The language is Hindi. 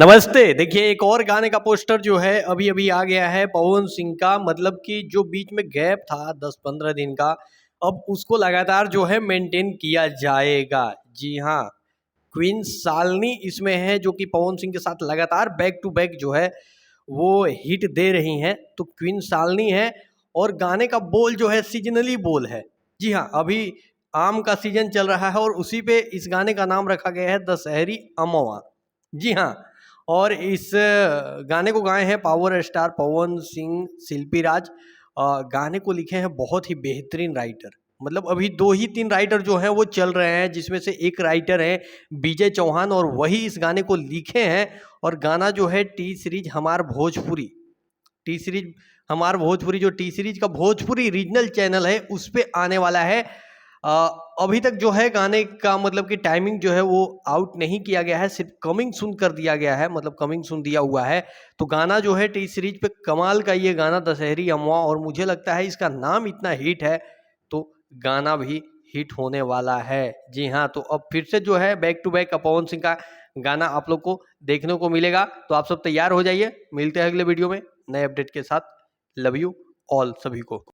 नमस्ते। देखिए एक और गाने का पोस्टर जो है अभी अभी आ गया है पवन सिंह का, मतलब कि जो बीच में गैप था 10-15 दिन का, अब उसको लगातार जो है मेंटेन किया जाएगा। जी हाँ, क्वीन शालिनी इसमें है जो कि पवन सिंह के साथ लगातार बैक टू बैक जो है वो हिट दे रही हैं। तो क्वीन शालिनी है और गाने का बोल जो है सीजनली बोल है। जी हाँ, अभी आम का सीजन चल रहा है और उसी पे इस गाने का नाम रखा गया है दशहरी अमवा। जी हाँ, और इस गाने को गाए हैं पावर स्टार पवन सिंह, शिल्पी राज। गाने को लिखे हैं बहुत ही बेहतरीन राइटर। मतलब अभी 2 ही 3 राइटर जो हैं वो चल रहे हैं, जिसमें से एक राइटर हैं विजय चौहान और वही इस गाने को लिखे हैं। और गाना जो है टी सीरीज हमार भोजपुरी, टी सीरीज हमार भोजपुरी, जो टी सीरीज का भोजपुरी रीजनल चैनल है उस पे आने वाला है। अ, अभी तक जो है गाने का मतलब कि टाइमिंग जो है वो आउट नहीं किया गया है, सिर्फ कमिंग सून कर दिया गया है, मतलब कमिंग सून दिया हुआ है। तो गाना जो है टी सीरीज पे कमाल का ये गाना दशहरी अमवा, और मुझे लगता है इसका नाम इतना हिट है तो गाना भी हिट होने वाला है। जी हाँ, तो अब फिर से जो है back to back Pawan Singh का गाना आप लोग को देखने को मिलेगा। तो आप सब तैयार हो जाइए, मिलते हैं अगले वीडियो में नए अपडेट के साथ। लव यू ऑल सभी को।